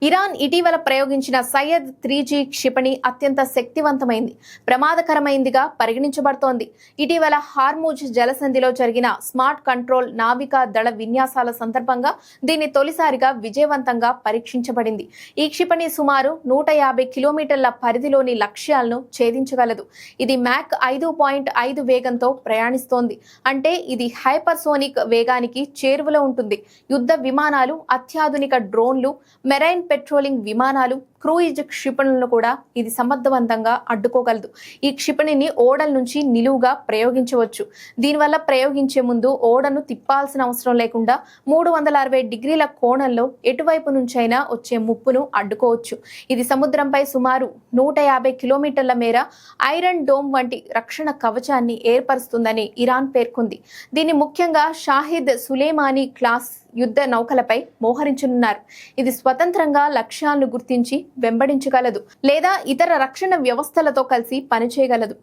Iran ఇటీవల ప్రయోగించిన Syed 3G క్షిపణి అత్యంత శక్తివంతమైంది, ప్రమాదకరమైందిగా పరిగణించబడుతోంది. ఇటీవల హార్ముజ్ జలసంధిలో జరిగిన స్మార్ట్ కంట్రోల్ నావికా దళ విన్యాసాల సందర్భంగా దీన్ని తొలిసారిగా విజయవంతంగా పరీక్షించబడింది. ఈ క్షిపణి సుమారు 150 కిలోమీటర్ల పరిధిలోని లక్ష్యాలను ఛేదించగలదు. ఇది మ్యాక్ 5.5 వేగంతో ప్రయాణిస్తోంది. అంటే ఇది హైపర్సోనిక్ వేగానికి చేరువలో ఉంటుంది. యుద్ధ విమానాలు, అత్యాధునిక డ్రోన్లు, మెరైన్ పెట్రోలింగ్ విమానాలు, క్రూయిజ్ క్షిపణులను కూడా ఇది సమర్థవంతంగా అడ్డుకోగలదు. ఈ క్షిపణిని ఓడల నుంచి నిలువుగా ప్రయోగించవచ్చు. దీనివల్ల ప్రయోగించే ముందు ఓడను తిప్పాల్సిన అవసరం లేకుండా 360 డిగ్రీల కోణంలో ఎటువైపు నుంచైనా వచ్చే ముప్పును అడ్డుకోవచ్చు. ఇది సముద్రంపై సుమారు 150 కిలోమీటర్ల మేర ఐరన్ డోమ్ వంటి రక్షణ కవచాన్ని ఏర్పరుస్తుందని ఇరాన్ పేర్కొంది. దీన్ని ముఖ్యంగా షాహిద్ సులేమానీ క్లాస్ యుద్ధ నౌకలపై మోహరించనున్నారు. ఇది స్వతంత్రంగా లక్ష్యాలను గుర్తించి వెంబడించగలదు లేదా ఇతర రక్షణ వ్యవస్థలతో కలిసి పనిచేయగలదు.